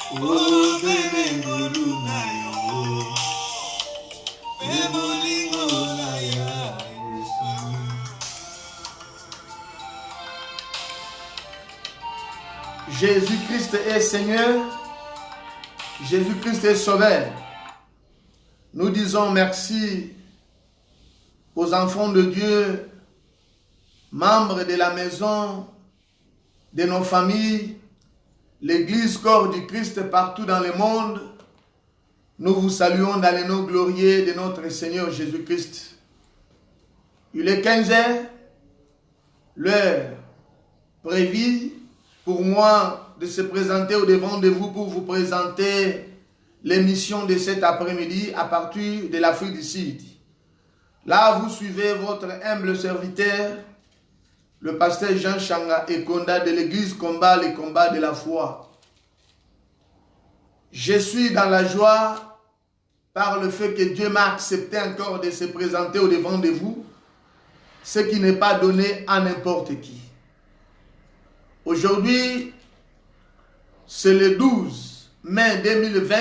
Oh, bebe ngolu na yo. Ebolingo na ya Yesu. Jésus-Christ est Seigneur. Jésus-Christ est Sauveur. Nous disons merci aux enfants de Dieu, membres de la maison, de nos familles, l'Église corps du Christ partout dans le monde. Nous vous saluons dans les noms glorieux de notre Seigneur Jésus-Christ. Il est 15 heures, l'heure prévue pour moi de se présenter au devant de vous pour vous présenter l'émission de cet après-midi à partir de l'Afrique du Sud. Là, vous suivez votre humble serviteur, le pasteur Jean Changa Ekonda de l'église Combat, les combats de la foi. Je suis dans la joie par le fait que Dieu m'a accepté encore de se présenter au devant de vous, ce qui n'est pas donné à n'importe qui. Aujourd'hui, c'est le 12 mai 2020.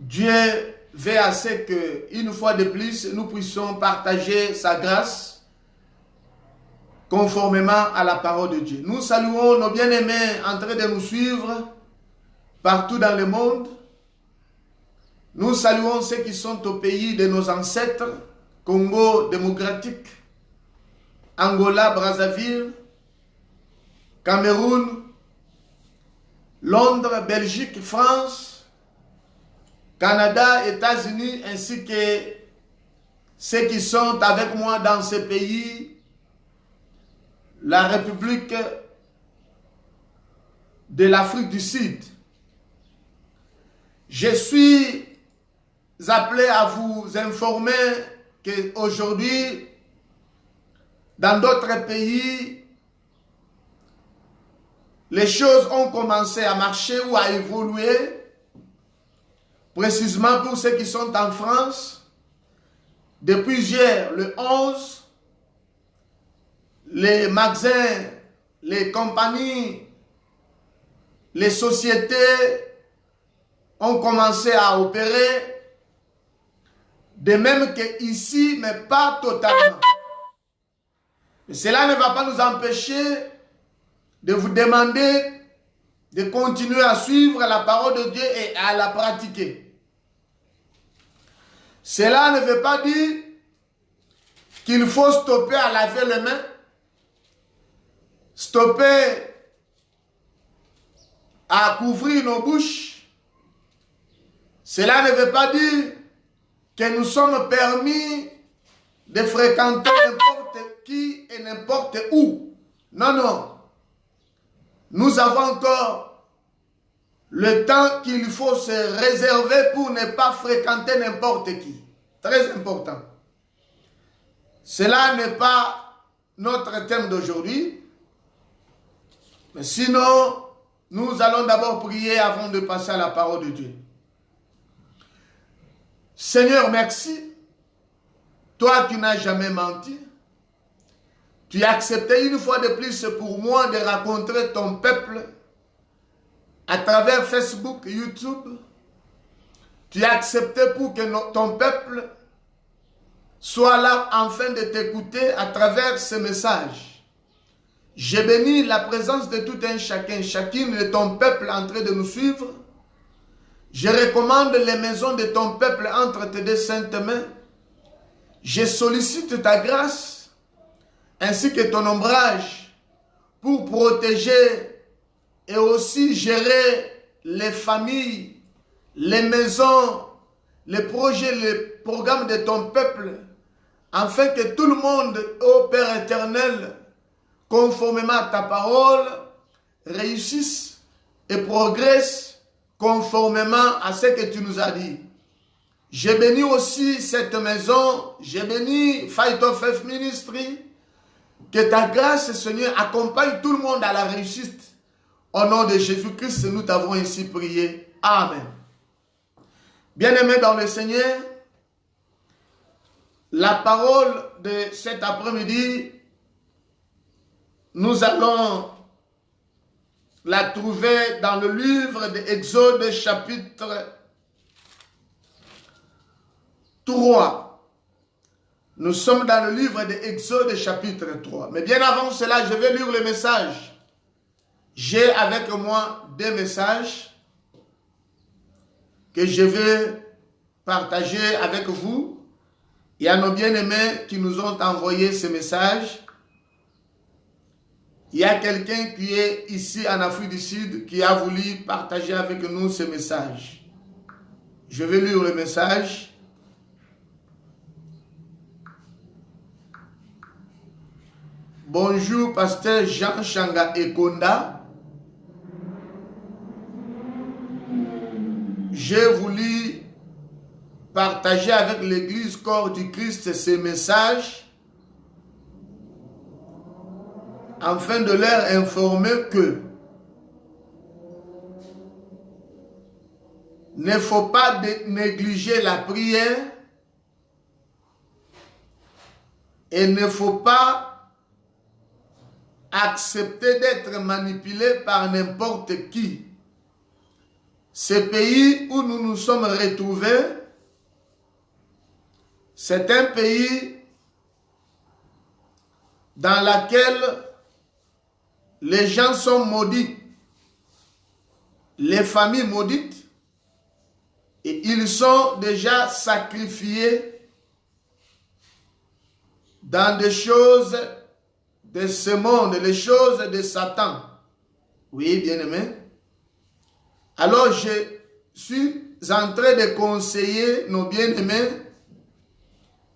Dieu veut à ce qu'une fois de plus, nous puissions partager sa grâce conformément à la parole de Dieu. Nous saluons nos bien-aimés en train de nous suivre partout dans le monde. Nous saluons ceux qui sont au pays de nos ancêtres, Congo démocratique, Angola, Brazzaville, Cameroun, Londres, Belgique, France, Canada, États-Unis, ainsi que ceux qui sont avec moi dans ces pays, la République de l'Afrique du Sud. Je suis appelé à vous informer qu'aujourd'hui, dans d'autres pays, les choses ont commencé à marcher ou à évoluer. Précisément pour ceux qui sont en France, depuis hier, le 11, les magasins, les compagnies, les sociétés ont commencé à opérer, de même qu'ici, mais pas totalement. Mais cela ne va pas nous empêcher de vous demander de continuer à suivre la parole de Dieu et à la pratiquer. Cela ne veut pas dire qu'il faut stopper à laver les mains, stopper à couvrir nos bouches. Cela ne veut pas dire que nous sommes permis de fréquenter n'importe qui et n'importe où. Non, non. Nous avons encore le temps qu'il faut se réserver pour ne pas fréquenter n'importe qui. Très important. Cela n'est pas notre thème d'aujourd'hui. Mais sinon, nous allons d'abord prier avant de passer à la parole de Dieu. Seigneur, merci. Toi qui n'as jamais menti. Tu as accepté une fois de plus pour moi de rencontrer ton peuple à travers Facebook, YouTube. Tu as accepté pour que ton peuple soit là afin de t'écouter à travers ce message. Je bénis la présence de tout un chacun, chacune de ton peuple en train de nous suivre. Je recommande les maisons de ton peuple entre tes deux saintes mains. Je sollicite ta grâce ainsi que ton ombrage pour protéger et aussi gérer les familles, les maisons, les projets, les programmes de ton peuple, afin que tout le monde, ô Père éternel, conformément à ta parole, réussisse et progresse conformément à ce que tu nous as dit. Je bénis aussi cette maison, je bénis Fight of Faith Ministry. Que ta grâce, Seigneur, accompagne tout le monde à la réussite. Au nom de Jésus-Christ, nous t'avons ainsi prié. Amen. Bien-aimés dans le Seigneur, la parole de cet après-midi, nous allons la trouver dans le livre d'Exode chapitre 3. Nous sommes dans le livre d'Exode chapitre 3. Mais bien avant cela, je vais lire le message. J'ai avec moi des messages que je vais partager avec vous. Il y a nos bien-aimés qui nous ont envoyé ces messages. Il y a quelqu'un qui est ici en Afrique du Sud qui a voulu partager avec nous ces messages. Je vais lire le message. Bonjour, pasteur Jean Changa Ekonda. J'ai voulu partager avec l'Église Corps du Christ ces messages afin de leur informer que ne faut pas négliger la prière et ne faut pas accepter d'être manipulé par n'importe qui. Ce pays où nous nous sommes retrouvés, c'est un pays dans lequel les gens sont maudits, les familles maudites, et ils sont déjà sacrifiés dans des choses de ce monde, les choses de Satan. Oui, bien-aimé. Alors, je suis en train de conseiller nos bien-aimés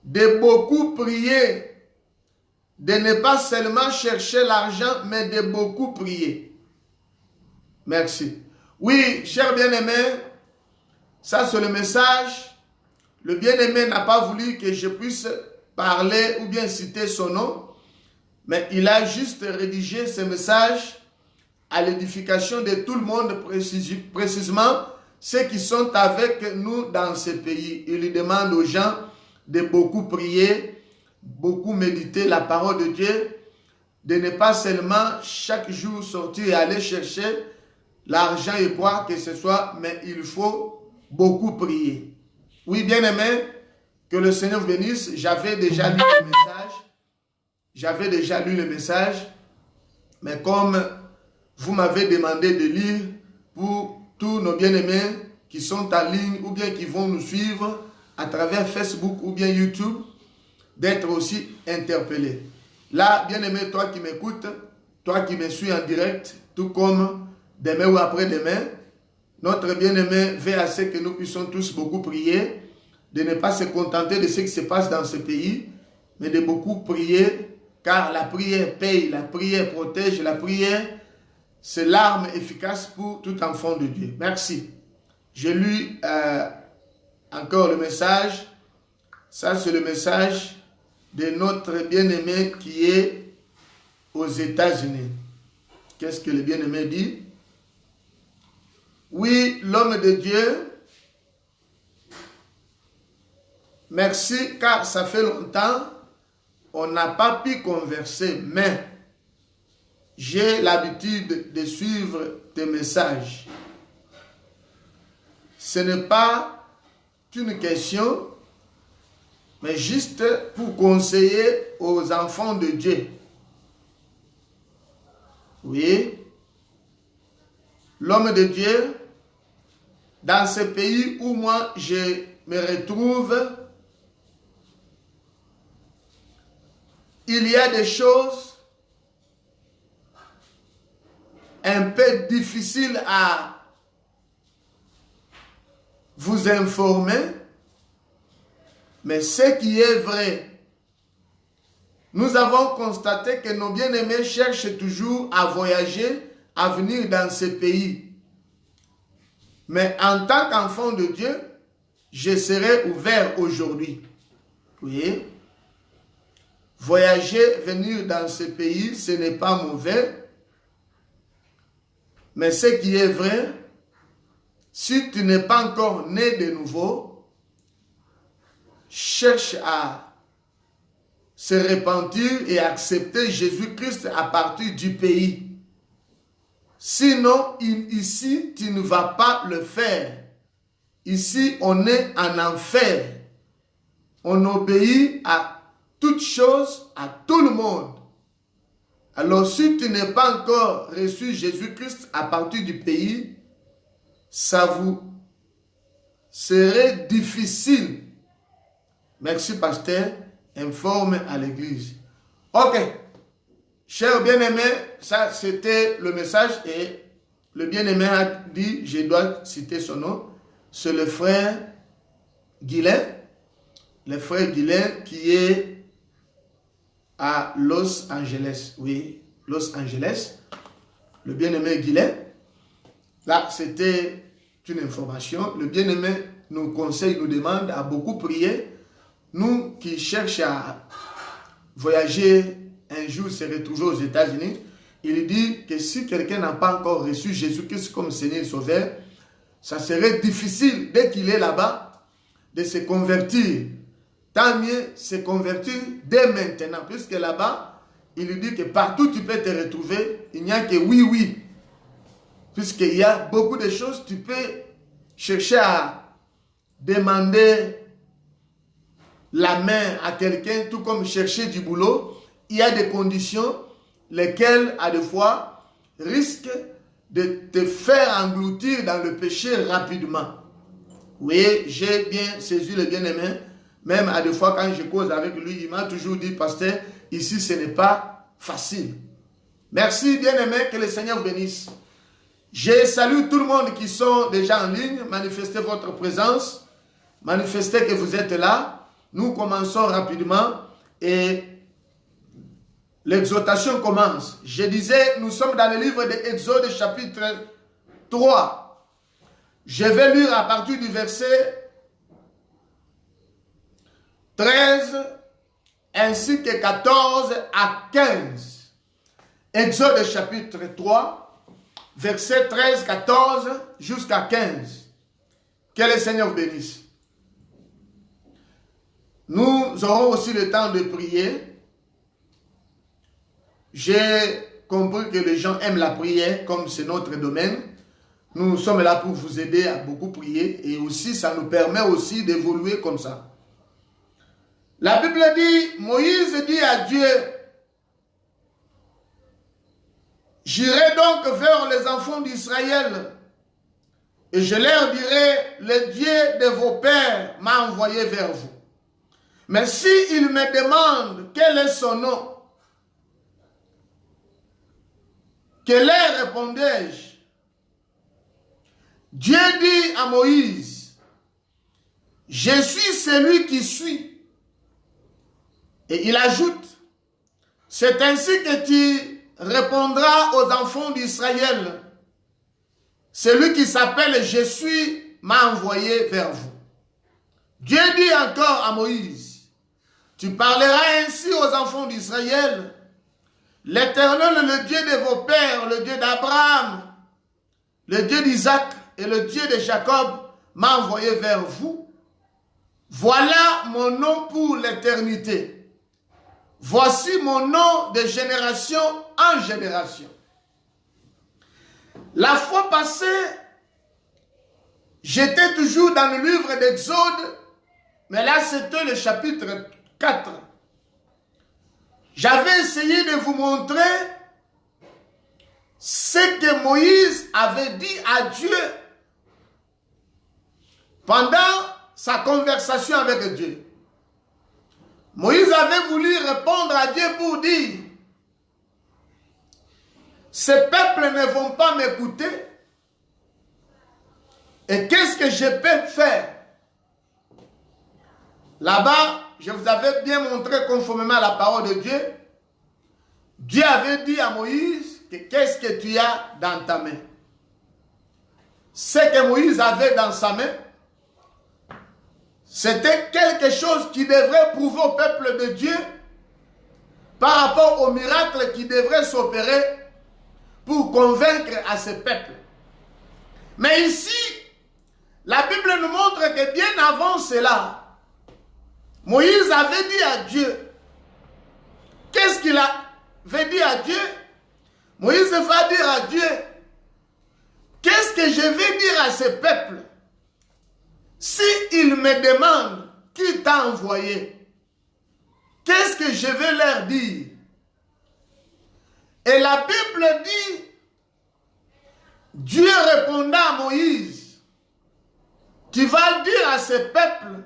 de beaucoup prier, de ne pas seulement chercher l'argent, mais de beaucoup prier. Merci. Oui, cher bien-aimé, ça c'est le message. Le bien-aimé n'a pas voulu que je puisse parler ou bien citer son nom, mais il a juste rédigé ce message à l'édification de tout le monde, précisément ceux qui sont avec nous dans ce pays. Il demande aux gens de beaucoup prier, beaucoup méditer la parole de Dieu, de ne pas seulement chaque jour sortir et aller chercher l'argent et quoi que ce soit, mais il faut beaucoup prier. Oui, bien aimé, que le Seigneur vous bénisse. J'avais déjà lu le message. Mais comme vous m'avez demandé de lire pour tous nos bien-aimés qui sont en ligne ou bien qui vont nous suivre à travers Facebook ou bien YouTube, d'être aussi interpellés. Là, bien-aimé, toi qui m'écoutes, toi qui me suis en direct, tout comme demain ou après-demain, notre bien-aimé veut à ce que nous puissions tous beaucoup prier, de ne pas se contenter de ce qui se passe dans ce pays, mais de beaucoup prier, car la prière paye, la prière protège, la prière, c'est l'arme efficace pour tout enfant de Dieu. Merci. J'ai lu encore le message. Ça, c'est le message de notre bien-aimé qui est aux États-Unis. Qu'est-ce que le bien-aimé dit? Oui, l'homme de Dieu, merci, car ça fait longtemps, on n'a pas pu converser, mais j'ai l'habitude de suivre tes messages. Ce n'est pas une question, mais juste pour conseiller aux enfants de Dieu. Oui, l'homme de Dieu, dans ce pays où moi je me retrouve, il y a des choses un peu difficiles à vous informer, mais ce qui est vrai, nous avons constaté que nos bien-aimés cherchent toujours à voyager, à venir dans ce pays. Mais en tant qu'enfant de Dieu, je serai ouvert aujourd'hui. Oui. Voyager, venir dans ce pays, ce n'est pas mauvais. Mais ce qui est vrai, si tu n'es pas encore né de nouveau, cherche à se repentir et accepter Jésus-Christ à partir du pays. Sinon, ici, tu ne vas pas le faire. Ici, on est en enfer. On obéit à toutes choses, à tout le monde. Alors, si tu n'es pas encore reçu Jésus-Christ à partir du pays, ça vous serait difficile. Merci, pasteur. Informe à l'église. Ok. Cher bien-aimé, ça c'était le message et le bien-aimé a dit, je dois citer son nom, c'est le frère Guilain. Le frère Guilain qui est à Los Angeles. Oui, Los Angeles. Le bien-aimé Guilain. Là, c'était une information. Le bien-aimé nous conseille, nous demande à beaucoup prier. Nous qui cherchons à voyager un jour, se retrouver aux États-Unis, il dit que si quelqu'un n'a pas encore reçu Jésus-Christ comme Seigneur et Sauveur, ça serait difficile, dès qu'il est là-bas, de se convertir. Tant mieux se convertir dès maintenant, puisque là-bas, il lui dit que partout tu peux te retrouver, il n'y a que oui, oui. Puisqu'il y a beaucoup de choses, tu peux chercher à demander la main à quelqu'un, tout comme chercher du boulot. Il y a des conditions lesquelles, à des fois, risquent de te faire engloutir dans le péché rapidement. Oui, j'ai bien saisi le bien-aimé. Même à des fois, quand je cause avec lui, il m'a toujours dit, pasteur, ici, ce n'est pas facile. Merci, bien-aimé, que le Seigneur vous bénisse. Je salue tout le monde qui sont déjà en ligne. Manifestez votre présence. Manifestez que vous êtes là. Nous commençons rapidement et l'exhortation commence. Je disais, nous sommes dans le livre d'Exode chapitre 3. Je vais lire à partir du verset 13 ainsi que 14 à 15. Exode chapitre 3, verset 13, 14 jusqu'à 15. Que le Seigneur vous bénisse. Nous aurons aussi le temps de prier. J'ai compris que les gens aiment la prière, comme c'est notre domaine. Nous sommes là pour vous aider à beaucoup prier et aussi ça nous permet aussi d'évoluer comme ça. La Bible dit, Moïse dit à Dieu, j'irai donc vers les enfants d'Israël et je leur dirai, le Dieu de vos pères m'a envoyé vers vous. Mais s'ils me demandent quel est son nom, que leur répondrai-je? Dieu dit à Moïse, je suis celui qui suis. Et il ajoute, c'est ainsi que tu répondras aux enfants d'Israël. Celui qui s'appelle je suis m'a envoyé vers vous. Dieu dit encore à Moïse, tu parleras ainsi aux enfants d'Israël. L'Éternel, le Dieu de vos pères, le Dieu d'Abraham, le Dieu d'Isaac et le Dieu de Jacob m'a envoyé vers vous. Voilà mon nom pour l'éternité. Voici mon nom de génération en génération. La fois passée, j'étais toujours dans le livre d'Exode, mais là c'était le chapitre 4. J'avais essayé de vous montrer ce que Moïse avait dit à Dieu pendant sa conversation avec Dieu. Moïse avait voulu répondre à Dieu pour dire, ces peuples ne vont pas m'écouter. Et qu'est-ce que je peux faire? Là-bas, je vous avais bien montré conformément à la parole de Dieu. Dieu avait dit à Moïse que qu'est-ce que tu as dans ta main? Ce que Moïse avait dans sa main, c'était quelque chose qui devrait prouver au peuple de Dieu par rapport au miracle qui devrait s'opérer pour convaincre à ce peuple. Mais ici, la Bible nous montre que bien avant cela, Moïse avait dit à Dieu, qu'est-ce qu'il avait dit à Dieu? Moïse va dire à Dieu, que je vais dire à ce peuple? S'ils me demandent qui t'a envoyé, qu'est-ce que je vais leur dire? Et la Bible dit, Dieu répondant à Moïse, tu vas dire à ce peuple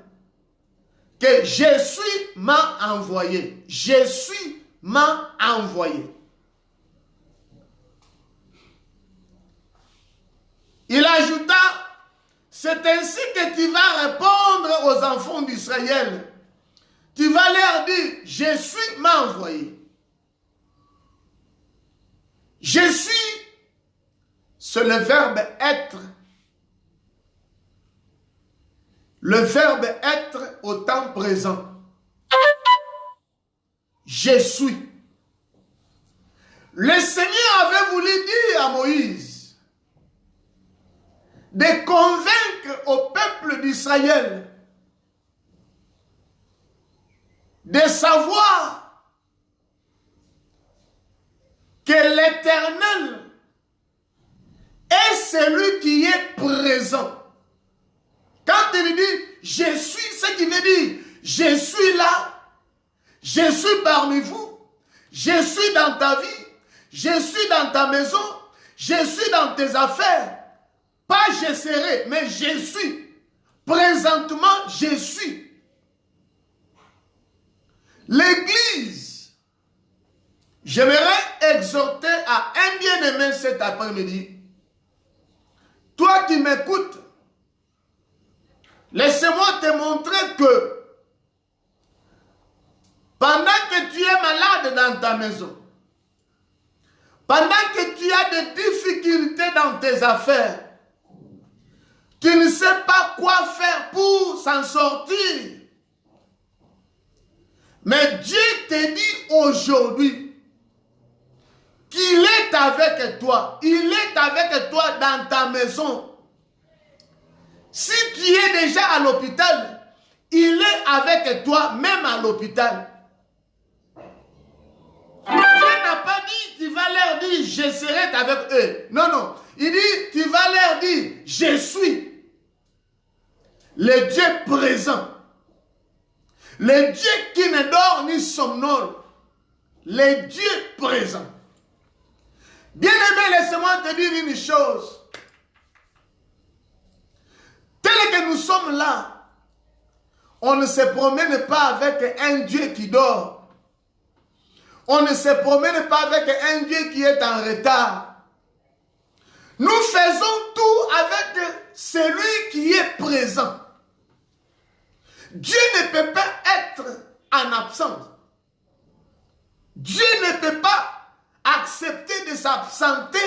que je suis m'a envoyé. Je suis m'a envoyé. Il ajouta, c'est ainsi que tu vas répondre aux enfants d'Israël. Tu vas leur dire, je suis m'a envoyé. Je suis, c'est le verbe être. Le verbe être au temps présent. Je suis. Le Seigneur avait voulu dire à Moïse de convaincre au peuple d'Israël de savoir que l'Éternel est celui qui est présent. Quand il dit « je suis », ce qui veut dire « je suis là, je suis parmi vous, je suis dans ta vie, je suis dans ta maison, je suis dans tes affaires ». Pas « je serai », mais « je suis ». Présentement, je suis. L'Église, j'aimerais exhorter à un bien-aimé cet après-midi. Toi qui m'écoutes, laissez-moi te montrer que pendant que tu es malade dans ta maison, pendant que tu as des difficultés dans tes affaires, tu ne sais pas quoi faire pour s'en sortir. Mais Dieu te dit aujourd'hui qu'il est avec toi. Il est avec toi dans ta maison. Si tu es déjà à l'hôpital, il est avec toi même à l'hôpital. Dieu n'a pas dit, tu vas leur dire, je serai avec eux. Non, non. Il dit, tu vas leur dire, je suis le Dieu présent. Le Dieu qui ne dort ni somnole. Le Dieu présent. Bien-aimé, laissez-moi te dire une chose. Tel que nous sommes là, on ne se promène pas avec un Dieu qui dort. On ne se promène pas avec un Dieu qui est en retard. Nous faisons tout avec celui qui est présent. Dieu ne peut pas être en absence. Dieu ne peut pas accepter de s'absenter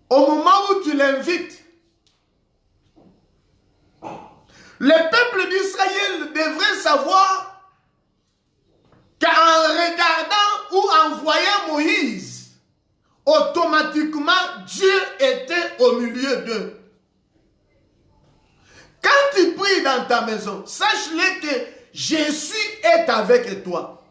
au moment où tu l'invites. Le peuple d'Israël devrait savoir qu'en regardant ou en voyant Moïse, automatiquement Dieu était au milieu d'eux. Quand tu pries dans ta maison, sache-le que Jésus est avec toi.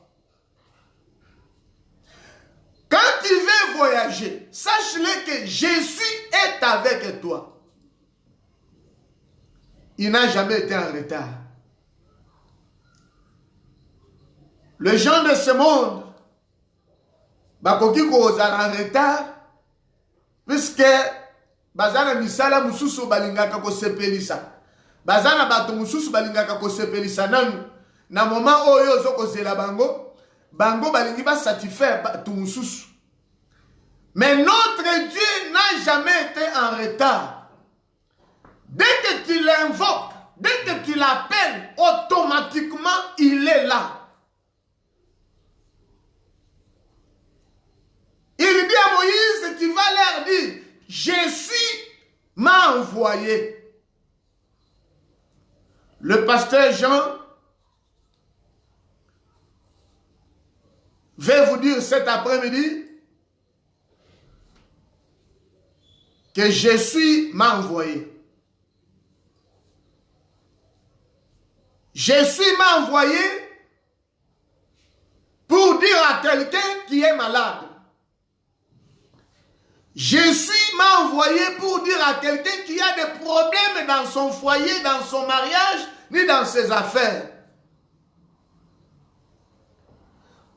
Quand tu veux voyager, sache-le que Jésus est avec toi. Il n'a jamais été en retard. Les gens de ce monde, bakoki kozala en retard, puisque bazana misala mususu balingaka kosepelisa. Bazana bato mususu balingaka kosepelisa nanu. Na moment oyo ozokozela bango, bango balingi ba satisfaire bato mususu. Mais notre Dieu n'a jamais été en retard. Dès que tu l'invoques, dès que tu l'appelles, automatiquement il est là. Il dit à Moïse, tu vas leur dire, je suis m'a envoyé. Le pasteur Jean va vous dire cet après-midi que je suis m'a envoyé. Je suis m'a envoyé pour dire à quelqu'un qui est malade. Je suis m'a envoyé pour dire à quelqu'un qui a des problèmes dans son foyer, dans son mariage, ni dans ses affaires.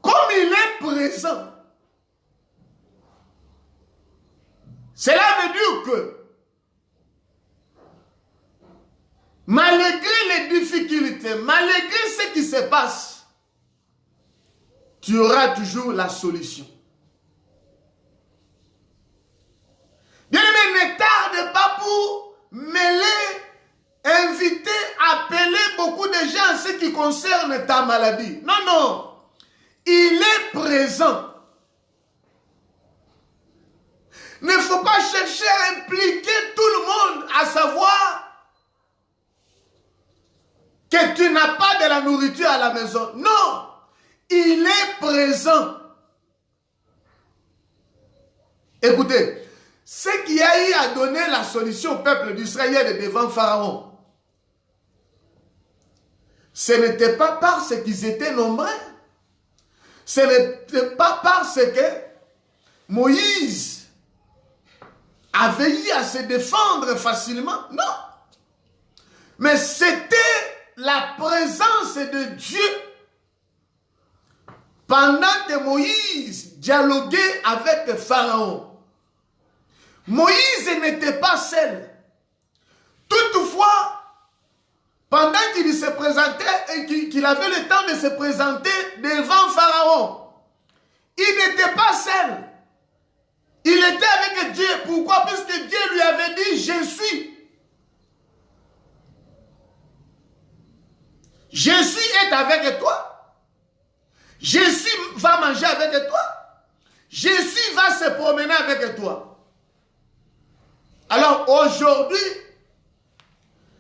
Comme il est présent, cela veut dire que malgré les difficultés, malgré ce qui se passe, tu auras toujours la solution. Bien-aimé, ne tarde pas pour mêler, inviter, appeler beaucoup de gens à ce qui concerne ta maladie. Non, non. Il est présent. Il ne faut pas chercher à impliquer tout le monde, à savoir que tu n'as pas de la nourriture à la maison. Non, il est présent. Écoutez, ce qui a eu à donner la solution au peuple d'Israël devant Pharaon, ce n'était pas parce qu'ils étaient nombreux. Ce n'était pas parce que Moïse avait eu à se défendre facilement. Non. Mais c'était la présence de Dieu pendant que Moïse dialoguait avec Pharaon. Moïse n'était pas seul. Toutefois, pendant qu'il se présentait et qu'il avait le temps de se présenter devant Pharaon, il n'était pas seul. Il était avec Dieu. Pourquoi? Parce que Dieu lui avait dit, je suis. Jésus est avec toi. Jésus va manger avec toi. Jésus va se promener avec toi. Alors aujourd'hui,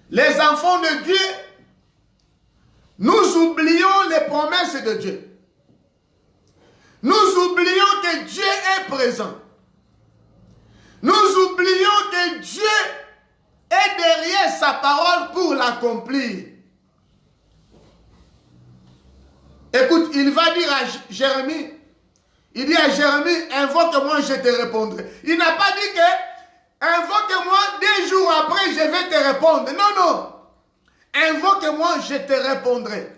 les enfants de Dieu, nous oublions les promesses de Dieu. Nous oublions que Dieu est présent. Nous oublions que Dieu est derrière sa parole pour l'accomplir. Écoute, il va dire à Jérémie, il dit à Jérémie, invoque-moi, je te répondrai. Il n'a pas dit que, invoque-moi, 2 jours après, je vais te répondre. Non, non. Invoque-moi, je te répondrai.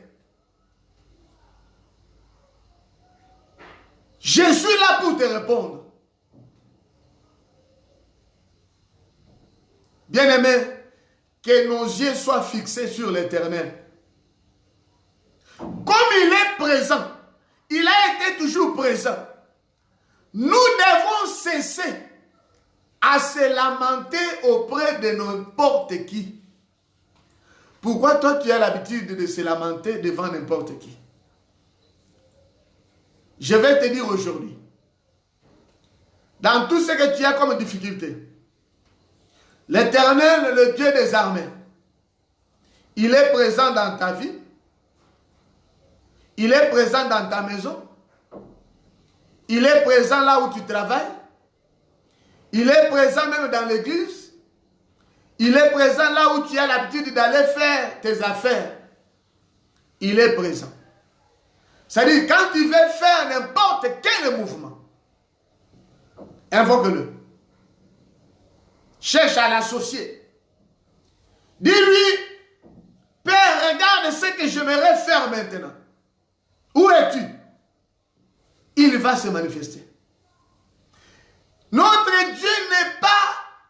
Je suis là pour te répondre. Bien-aimé, que nos yeux soient fixés sur l'Éternel. Comme il est présent, il a été toujours présent. Nous devons cesser à se lamenter auprès de n'importe qui. Pourquoi toi tu as l'habitude de se lamenter devant n'importe qui? Je vais te dire aujourd'hui, dans tout ce que tu as comme difficulté, l'Éternel, le Dieu des armées, il est présent dans ta vie, il est présent dans ta maison, il est présent là où tu travailles, il est présent même dans l'église, il est présent là où tu as l'habitude d'aller faire tes affaires. Il est présent. C'est-à-dire, quand tu veux faire n'importe quel mouvement, invoque-le. Cherche à l'associer. Dis-lui, Père, regarde ce que j'aimerais faire maintenant. Où es-tu? Il va se manifester. Notre Dieu n'est pas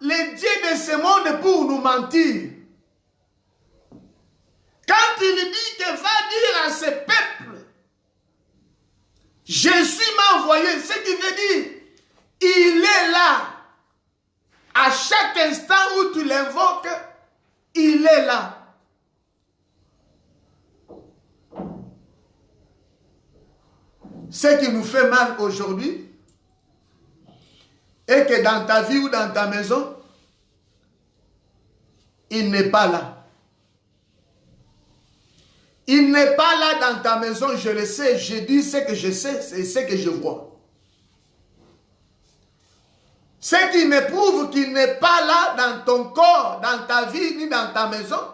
le Dieu de ce monde pour nous mentir. Quand il dit que va dire à ce peuple, Jésus m'a envoyé, ce qui veut dire, il est là. À chaque instant où tu l'invoques, il est là. Ce qui nous fait mal aujourd'hui est que dans ta vie ou dans ta maison, il n'est pas là. Il n'est pas là dans ta maison, je le sais, je dis ce que je sais, c'est ce que je vois. Ce qui me prouve qu'il n'est pas là dans ton corps, dans ta vie, ni dans ta maison,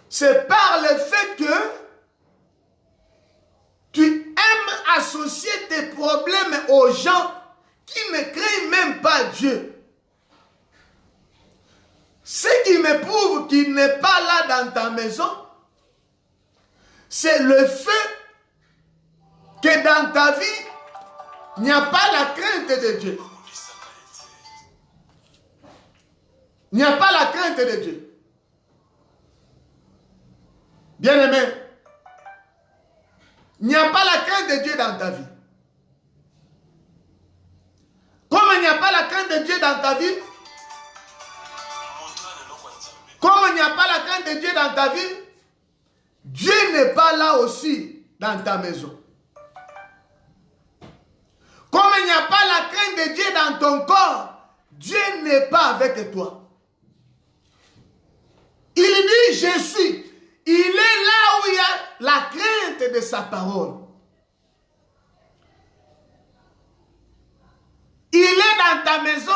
c'est par le fait que tu aimes associer tes problèmes aux gens qui ne craignent même pas Dieu. Ce qui me prouve qu'il n'est pas là dans ta maison, c'est le fait que dans ta vie, il n'y a pas la crainte de Dieu. Il n'y a pas la crainte de Dieu. Bien-aimé, il n'y a pas la crainte de Dieu dans ta vie. Comme il n'y a pas la crainte de Dieu dans ta vie, comme il n'y a pas la crainte de Dieu dans ta vie, Dieu n'est pas là aussi dans ta maison. Comme il n'y a pas la crainte de Dieu dans ton corps, Dieu n'est pas avec toi. Il dit, je suis. Il est là où il y a la crainte de sa parole. Il est dans ta maison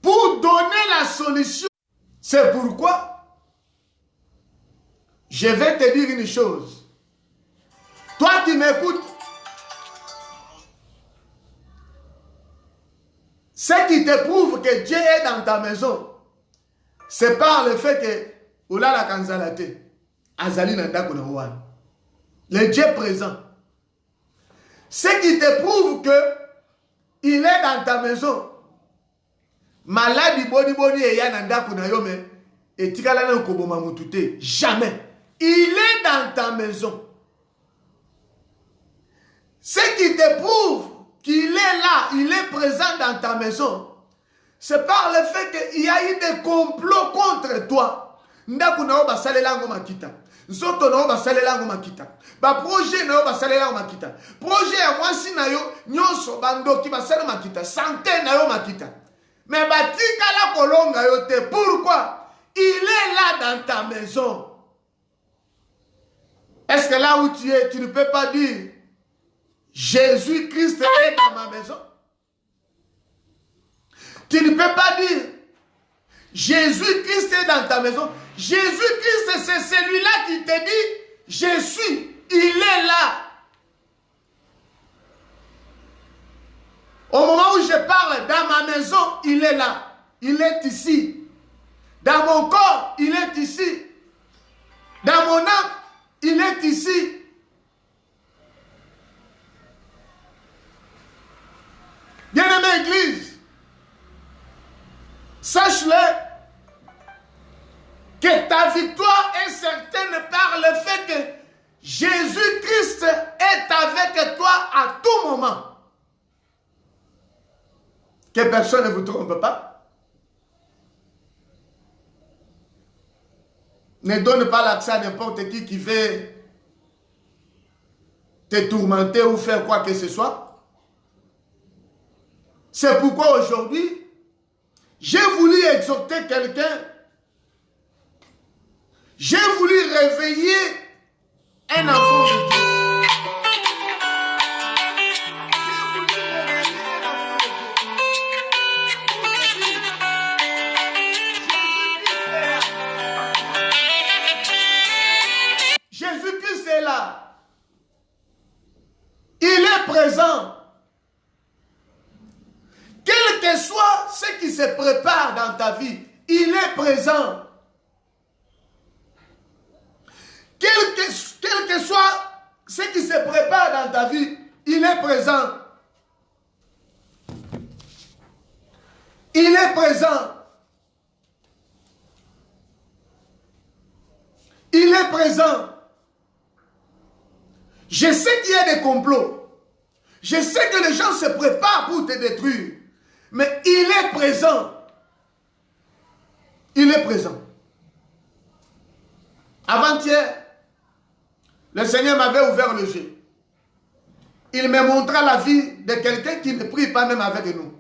pour donner la solution. C'est pourquoi je vais te dire une chose. Toi qui m'écoutes, ce qui te prouve que Dieu est dans ta maison, c'est par le fait que Oula la kanzalate, Azali Nanda Kunawan, le Dieu présent. Ce qui te prouve que il est dans ta maison. Maladi boni boni et yananda kunayome et tikala na koboma mutute. Jamais. Il est dans ta maison. Ce qui te prouve qu'il est là, il est présent dans ta maison, c'est par le fait qu'il y a eu des complots contre toi. Ndaku na oba salela ngo makita. Nzoto na oba salela ngo makita. Ba projet na oba salela ngo makita. Projet ya mwasi na yo nyonso bandoki ba salela makita. Santé na yo makita. Mais ba tika la kolonga yo te. Pourquoi? Il est là dans ta maison. Est-ce que là où tu es, tu ne peux pas dire Jésus-Christ est dans ma maison? Tu ne peux pas dire Jésus-Christ est dans ta maison. Jésus-Christ, c'est celui-là qui te dit, je suis, il est là. Au moment où je parle, dans ma maison, il est là. Il est ici. Dans mon corps, il est ici. Dans mon âme, il est ici. Bien-aimé Église, sache-le, que ta victoire est certaine par le fait que Jésus-Christ est avec toi à tout moment. Que personne ne vous trompe pas. Ne donne pas l'accès à n'importe qui veut te tourmenter ou faire quoi que ce soit. C'est pourquoi aujourd'hui, j'ai voulu exhorter quelqu'un. J'ai voulu réveiller un enfant de Dieu. Jésus-Christ est là. Il est présent. Quel que soit ce qui se prépare dans ta vie, il est présent. Quel que soit ce qui se prépare dans ta vie, il est présent. Il est présent. Il est présent. Je sais qu'il y a des complots. Je sais que les gens se préparent pour te détruire. Mais il est présent. Il est présent. Avant-hier, le Seigneur m'avait ouvert les yeux. Il me montra la vie de quelqu'un qui ne prie pas même avec nous.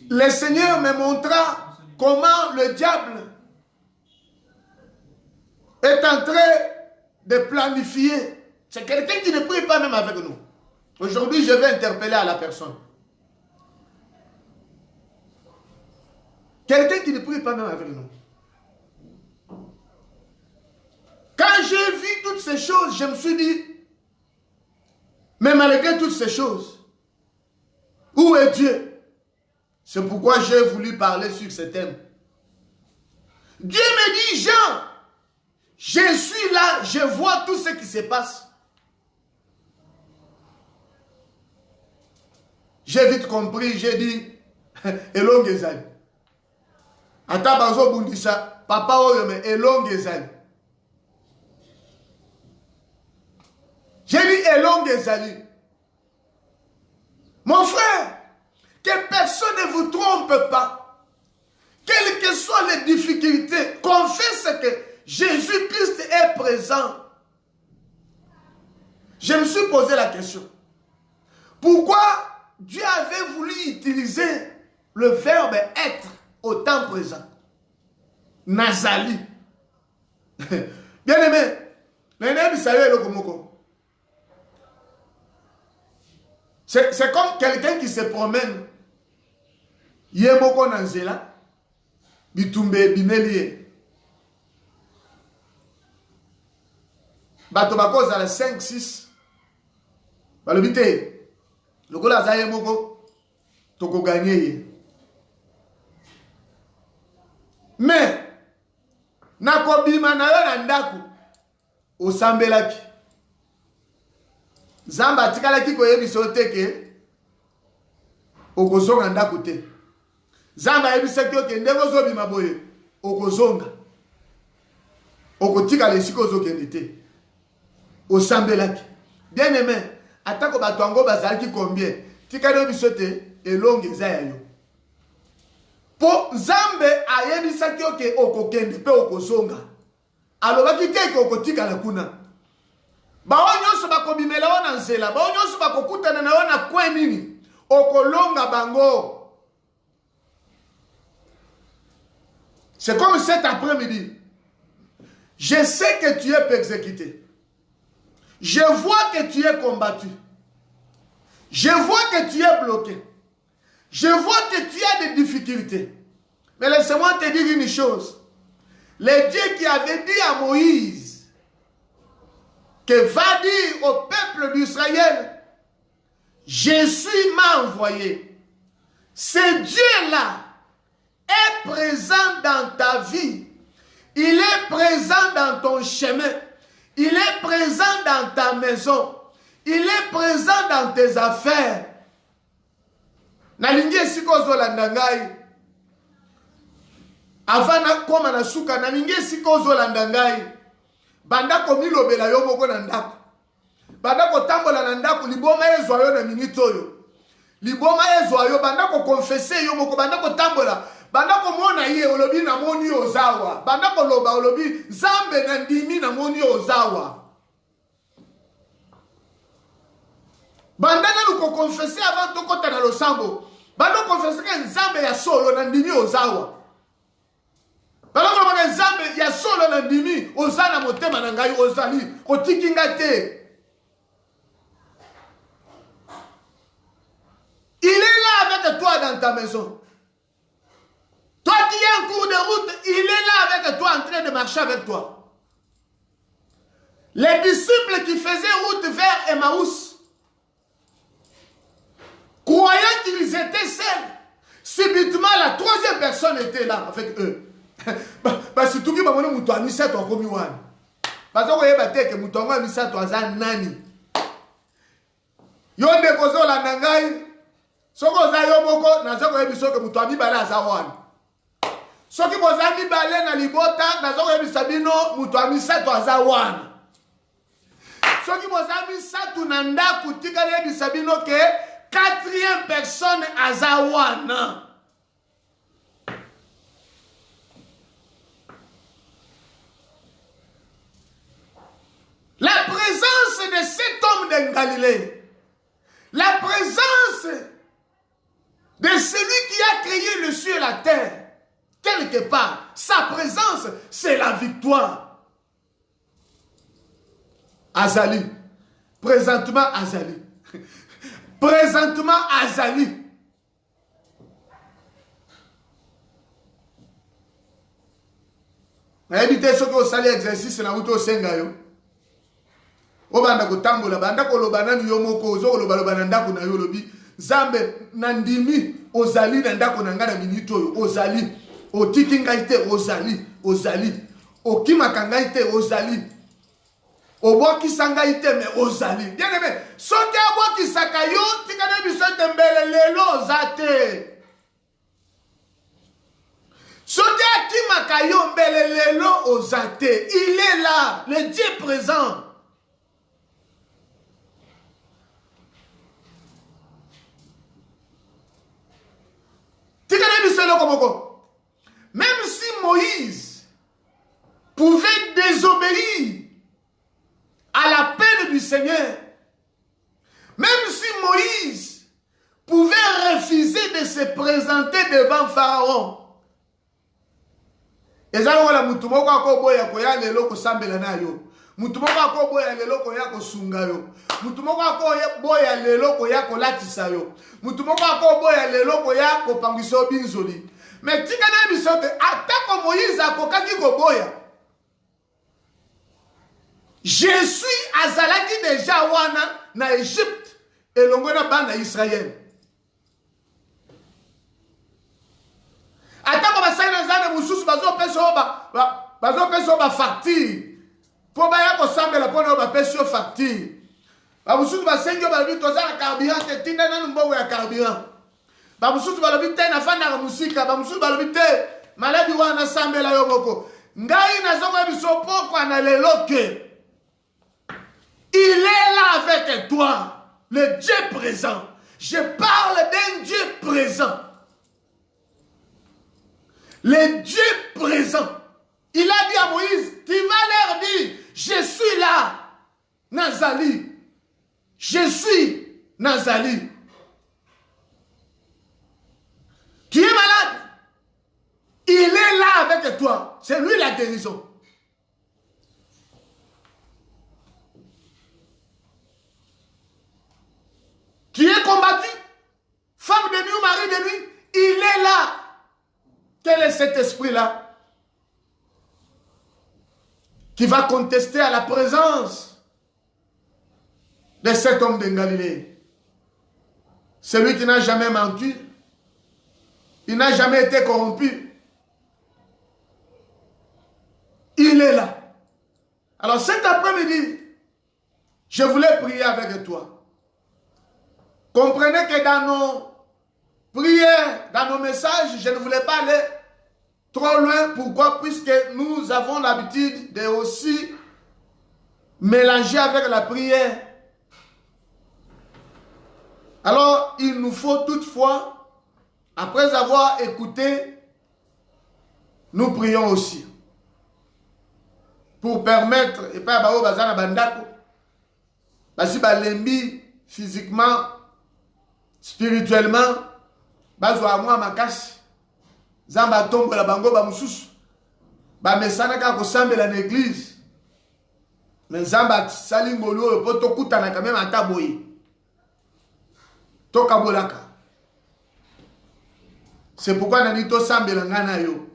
Le Seigneur me montra comment le diable est en train de planifier. C'est quelqu'un qui ne prie pas même avec nous. Aujourd'hui, je vais interpeller à la personne. Quelqu'un qui ne prie pas même avec nous. Quand j'ai vu toutes ces choses, je me suis dit, mais malgré toutes ces choses, où est Dieu? C'est pourquoi j'ai voulu parler sur ce thème. Dieu me dit, Jean, je suis là, je vois tout ce qui se passe. J'ai vite compris, j'ai dit, Elonge ezali. Ata bazo bundisa, papa oyo me Elonge ezali. J'ai dit Elonge ezali. Mon frère, que personne ne vous trompe pas. Quelles que soient les difficultés, confesse que Jésus-Christ est présent. Je me suis posé la question. Pourquoi Dieu avait voulu utiliser le verbe être au temps présent? Nazali. Bien aimé, c'est comme quelqu'un qui se promène. Yemoko nanzela, bitumbe bimelie. Bato bako zala 5, 6. Balobite. Lokola za yemoko, toko gagné ye. Mais, nakobima na yo na ndaku, osambelaki. Zamba tikalaki koyebiso teke, okozonga ndaku te. Zamba yebisaki oke ndeko zobima boye, okozonga. Okotika lesiko ozokende te. Osambelaki. Bien aimé, atako bato bazalaki combien? Tikalo bisote elonge za ya yo. Po Nzambe ayebisaki oke okokende pe okozonga. Alobaki te ke okotika la kuna. Bao nyonso bakobimela wana nzela, bao nyonso bakokutana na wana kwen nini, okolonga bango. C'est comme cet après-midi. Je sais que tu es persécuté. Je vois que tu es combattu. Je vois que tu es bloqué. Je vois que tu as des difficultés. Mais laisse-moi te dire une chose. Le Dieu qui avait dit à Moïse que va dire au peuple d'Israël, Jésus m'a envoyé. Ce Dieu-là est présent dans ta vie. Il est présent dans ton chemin. Il est présent dans ta maison. Il est présent dans tes affaires. Nalingi esiko zolanda ngai. Avant koma na suka nalingi esiko zolanda ngai. Banda komilobela yo moko na ndako. Banda kotambola na ndako liboma ezwa yo na minute oyo. Liboma ezwa yo banda ko confesser yo moko banda kotambola. Banda ko mona ye olobi na moni ozawa. Banda ko loba olobi Nzambe na ndimi na moni ozawa. Banda na ko confesser avant to kota na losambo. Banda confesser que Nzambe ya solo na ndimi ozawa. Banda ko bana Nzambe ya solo na ndimi ozana motema na ngai ozali kotikinga te. Il est là avec toi dans ta maison. Toi qui es en cours de route, il est là avec toi, en train de marcher avec toi. Les disciples qui faisaient route vers Emmaüs, croyant qu'ils étaient seuls, subitement la troisième personne était là avec eux. Parce que tout le monde a mis ça dans le commun. Parce que vous voyez que vous avez mis ça dans un nani. Yon de kozo la nangai. Soko za yo moko na zoko yebiso ke mutu amibala azawani. Soki bozami bale na libota na zoko yebisa bino mutu amisato azawani. Soki bozami satu na ndaku tika yebisa bino ke quatrième personne azawana. La présence de cet homme de Galilée, la présence de celui qui a créé le ciel et la terre, quelque part, sa présence, c'est la victoire. Azali. Présentement, Azali. Présentement, Azali. Évitez ce que vous allez exercice dans l'auto sengayo. Obanda ko tambola banda ko lobana ni yomoko zo ko lobana ndako na yolobi Zambe nandimi ozali nandako nanga na minute oyo ozali otiki ngai te ozali okimaka ngai te ozali obwakisa ngai te mais ozali. Bien aimé, soki abwakisaka yo tikana biso te mbele lelo oza te. Soki akimaka yo mbele lelo oza te. Il est là, le Dieu présent. Même si Moïse pouvait désobéir à l'appel du Seigneur, même si Moïse pouvait refuser de se présenter devant Pharaon, ezala mutu moko akoboya koya lelo kosambela na yo, mutu moko akoboya lelo koya kosunga yo, mutu moko akoboya lelo koya kolatisa yo, mutu moko akoboya lelo koya kopangisa binzoli. Mais tika na biso te atako Moïse akokaki koboya. Je suis azalaki déjà wana na Égypte elongo na bana Israël. Atako basali na zana mususu bazo peso ba facture. Po ba ya kosambela pona ba peso facture. Ba mususu basengi ba bi tozala carburant te tinda na mbogo ya carburant. Ba mususu balobi te na fanda ka musika, ba mususu balobi te maladi wana sambela yo moko. Ngai na zongo biso poko na lelo ke. Il est là avec toi, le Dieu présent. Je parle d'un Dieu présent. Le Dieu présent. Il a dit à Moïse, tu vas leur dire, je suis là, Nazali. Je suis Nazali. Tu es malade. Il est là avec toi. C'est lui la guérison. Tu es combattu. Femme de nuit ou mari de nuit. Il est là. Quel est cet esprit-là qui va contester à la présence de cet homme de Galilée? Celui qui n'a jamais menti. Il n'a jamais été corrompu. Il est là. Alors cet après-midi, je voulais prier avec toi. Comprenez que dans nos prières, dans nos messages, je ne voulais pas aller trop loin. Pourquoi? Puisque nous avons l'habitude de aussi mélanger avec la prière. Alors, il nous faut toutefois, après avoir écouté, nous prions aussi. Pour permettre, et pas bao bazana bandako, basi balembi physiquement, spirituellement, bazwa mwa makasi, zamba tombo la bango ba mususu, ba mesana ka kosambela na église, mais zamba sali ngolo po tokutana quand même ata boye. Toka bolaka. C'est pourquoi nani to sambela ngana yo.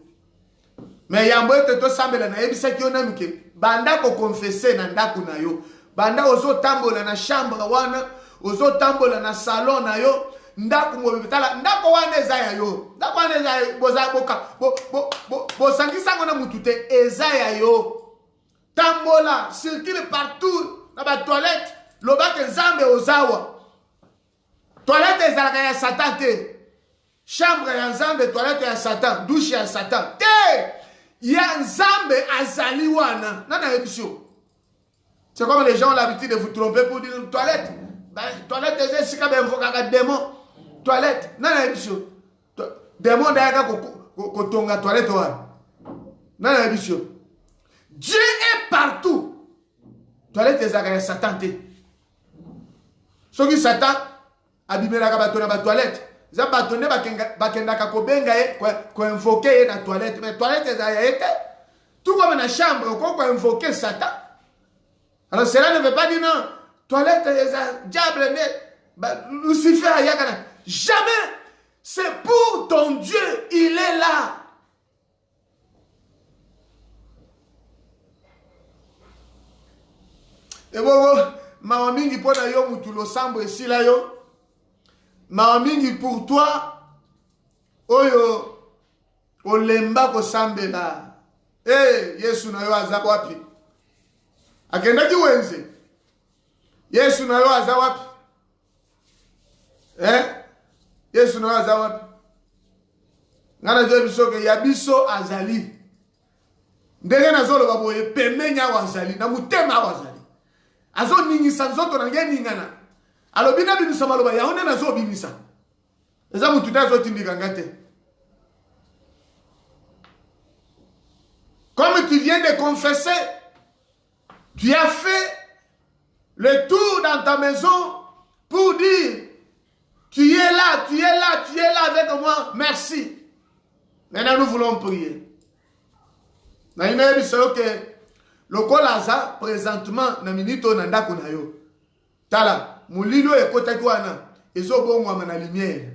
Mais yambo ete to sambela na yebisa ki ona mike banda ko confesser na ndako na yo. Banda ozo tambola na chambre wana, ozo tambola na salon na yo, ndako mo bitala ndako wana eza ya yo. Ndako wana eza ya boza boka bo sangisa ngona mutute eza ya yo. Tambola circule partout na ba toilette, lobake nzambe ozawa. Toilette ezalaka ya Satan te. Chambre ya nzambe, toilette ya Satan, douche ya Satan. Te! Ya nzambe azali wana. Nana ebisho. C'est comme les gens ont l'habitude de vous tromper pour dire toilette. Toilette c'est si quand un démon. Toilette. Nana ebisho. Démon d'ailleurs ko tonga toilette wana. Nana ebisho. Dieu est partout. Toilette ezalaka ya Satan te. Soki Satan abimelaka bato na ba toilette. Za batone bakendaka kobenga ye ko invoquer ye na toilette. Mais toilette ezaya ete. Tout comme na chambre ko invoquer Satan. Alors cela ne veut pas dire non. Toilette ezaya diable mais Lucifer ayakana. Jamais. C'est pour ton Dieu, il est là. Et bon, ma mingi pona yo mutulo sambo esila yo. Mamingi pour toi, oyo, olemba ko sambela. Yesu na yo aza wapi? Akenda ki wenze? Yesu na yo aza wapi? Yesu na yo aza wapi? Ngana zo biso ke ya biso azali. Ndenge na zolo baboye pemenya wazali na mutema wazali. Azo ningisa nzoto na nge ningana. Alobina bimisa maloba ya onde na zo bimisa. Eza mutu dazo tindika ngate. Comme tu viens de confesser, tu as fait le tour dans ta maison pour dire tu es là, tu es là, tu es là avec moi, merci. Maintenant nous voulons prier. Na ina biso ke lokola za présentement na minito na ndako na yo. Tala, mulilo ekotaki wana ezobongwa na lumière.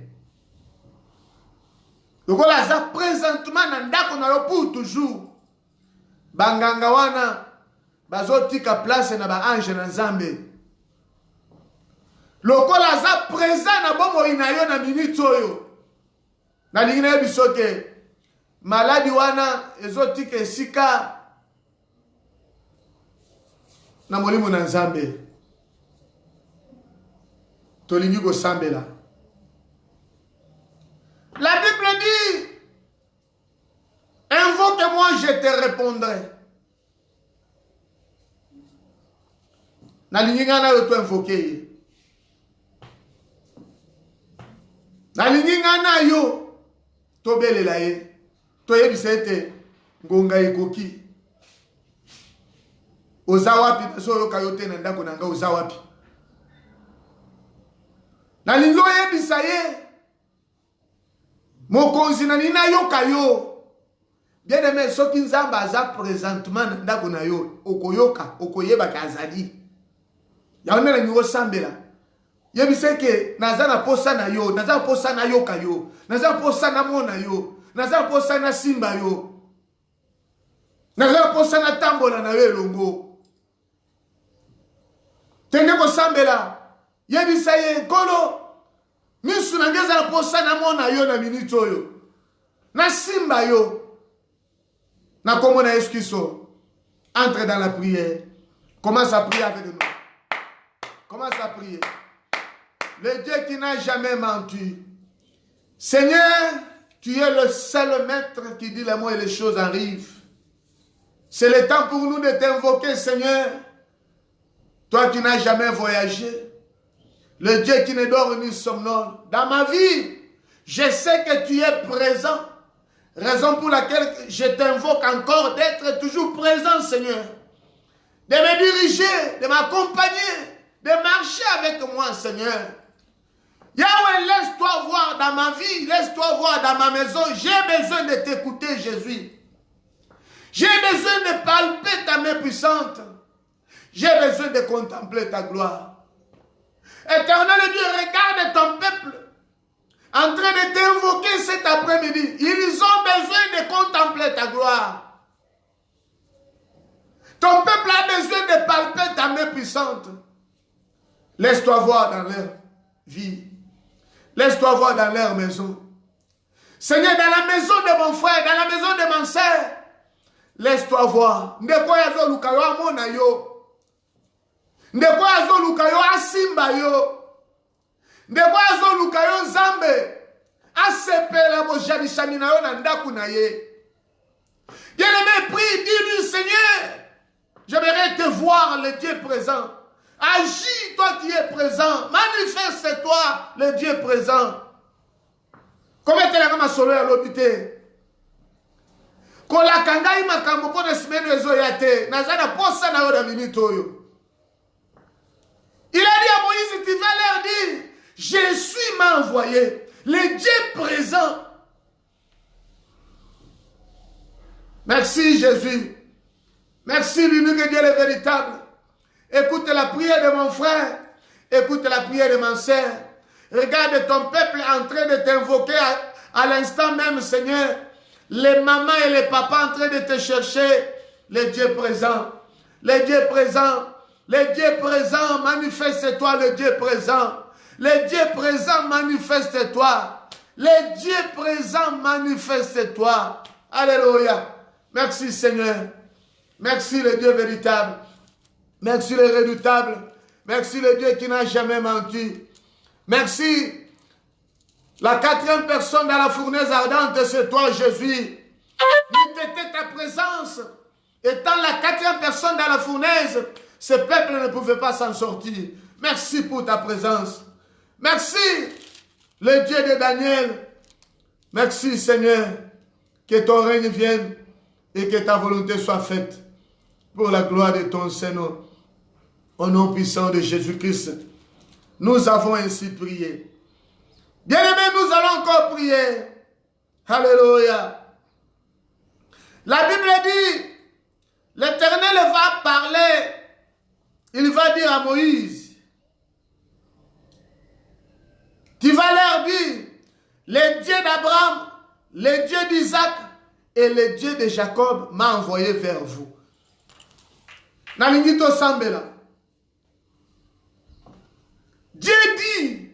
Lokola za présentement na ndako na yo pour toujours. Banganga wana bazotika place na ba ange na Nzambe. Lokola za présent na bomo ina yo na minute oyo. Na lingina biso ke maladi wana ezotika esika na molimo na Nzambe. Tolingi ko sambela. La Bible dit invoque-moi, je te répondrai. Nalingi ngana yo to invoquer. Nalingi ngana yo to belela ye. To yebisa ete ngonga ekoki. Oza wapi so yo kayote na ndako na nga oza wapi. Nalingi yebisa ye. Mokonzi na nina yo kayo. Bien aimé, ce qui nous a présentement ndako na yo, okoyoka, okoyeba kazali. Ya on na nyo sambela. Yebise ke nazana posa na yo, nazana posa na yo kayo, nazana posa na mona yo, nazana posa na simba yo. Nazana posa na tambola na yo elongo. Tende ko sambela. Yebisa ye kolo. Misu na ngeza na posa na mona yo na minito yo. Na simba yo. Na comme on a esquisso, entre dans la prière. Commence à prier avec nous. Commence à prier. Le Dieu qui n'a jamais menti. Seigneur, tu es le seul maître qui dit les mots et les choses arrivent. C'est le temps pour nous de t'invoquer, Seigneur. Toi qui n'as jamais voyagé. Le Dieu qui ne dort ni somnole. Dans ma vie, je sais que tu es présent. Raison pour laquelle je t'invoque encore d'être toujours présent, Seigneur. De me diriger, de m'accompagner, de marcher avec moi, Seigneur. Yahweh, laisse-toi voir dans ma vie, laisse-toi voir dans ma maison. J'ai besoin de t'écouter, Jésus. J'ai besoin de palper ta main puissante. J'ai besoin de contempler ta gloire. Éternel Dieu, regarde ton peuple en train de t'invoquer cet après-midi. Ils ont besoin de contempler ta gloire. Ton peuple a besoin de palper ta main puissante. Laisse-toi voir dans leur vie. Laisse-toi voir dans leur maison. Seigneur, dans la maison de mon frère, dans la maison de ma sœur, laisse-toi voir. Ndeko yazo lukayo amona yo. Ndeko yazo lukayo asimba yo. Ndeko yazo lukayo Nzambe. Asepela bo jabishami na yo na ndaku na ye. Bien-aimé, prie, dis-lui, Seigneur, j'aimerais te voir, le Dieu présent. Agis, toi qui es présent. Manifeste-toi, le Dieu présent. Comment tu as comme solo à l'hôpital? Quand la kangai makambo pour semaine ezoyate, nazana posa na yo da minito yo. Il a dit à Moïse, tu vas leur dire, je suis m'a envoyé, le Dieu présent. Merci Jésus. Merci l'unique Dieu le véritable. Écoute la prière de mon frère. Écoute la prière de ma sœur. Regarde ton peuple en train de t'invoquer à l'instant même, Seigneur. Les mamans et les papas en train de te chercher. Le Dieu présent. Le Dieu présent. Le Dieu présent. Manifeste-toi le Dieu présent. Le Dieu présent, manifeste-toi. Le Dieu présent, manifeste-toi. Alléluia. Merci Seigneur. Merci le Dieu véritable. Merci le redoutable. Merci le Dieu qui n'a jamais menti. Merci. La quatrième personne dans la fournaise ardente, c'est toi Jésus. N'eût été ta présence. Étant la quatrième personne dans la fournaise, ce peuple ne pouvait pas s'en sortir. Merci pour ta présence. Merci, le Dieu de Daniel. Merci, Seigneur, que ton règne vienne et que ta volonté soit faite pour la gloire de ton Seigneur. Au nom puissant de Jésus-Christ, nous avons ainsi prié. Bien-aimés, nous allons encore prier. Alléluia. La Bible dit, l'Éternel va parler. Il va dire à Moïse, tu vas leur dire, le Dieu d'Abraham, le Dieu d'Isaac et le Dieu de Jacob m'a envoyé vers vous. Nalingito Sambela. Dieu dit,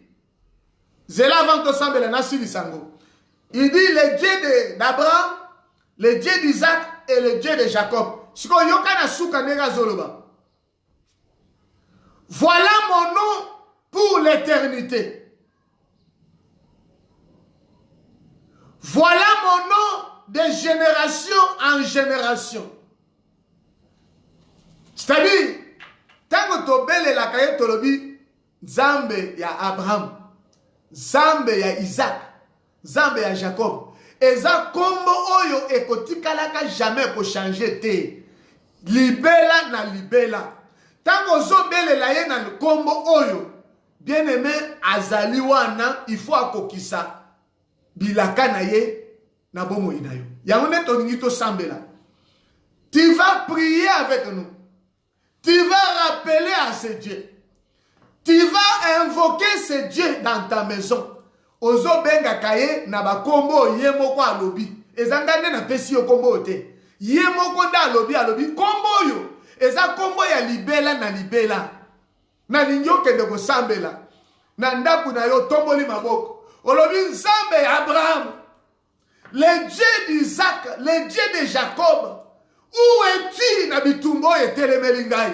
Zela Vanto Sambela, Nasili Sango. Il dit le Dieu d'Abraham, le Dieu d'Isaac et le Dieu de Jacob. Voilà mon nom pour l'éternité. Voilà mon nom de génération en génération. C'est-à-dire, tant que tu belle la caille tolobi, Zambe ya Abraham, Zambe ya Isaac, Zambe ya Jacob. Eza kombo oyo ekotikalaka jamais pour changer te. Libela na libela. Tango zo bele la ye na kombo oyo. Bien aimé azali wana il faut akokisa bilaka na ye na bomo inayo. Yango ne toningi to sambela. Tu vas prier avec nous. Tu vas rappeler à ce Dieu. Tu vas invoquer ce Dieu dans ta maison. Ozo benga kaye na ba kombo ye moko alobi. Ezangane na pesi yo kombo te. Ye moko nda alobi kombo yo. Eza kombo ya libela na libela. Na linyo kende ko sambela. Na ndaku na yo tomboli maboko. Olobi Nzambe ya Abraham. Le Dieu d'Isaac, le Dieu de Jacob. Où es-tu na bitumbo etelemeli ngai?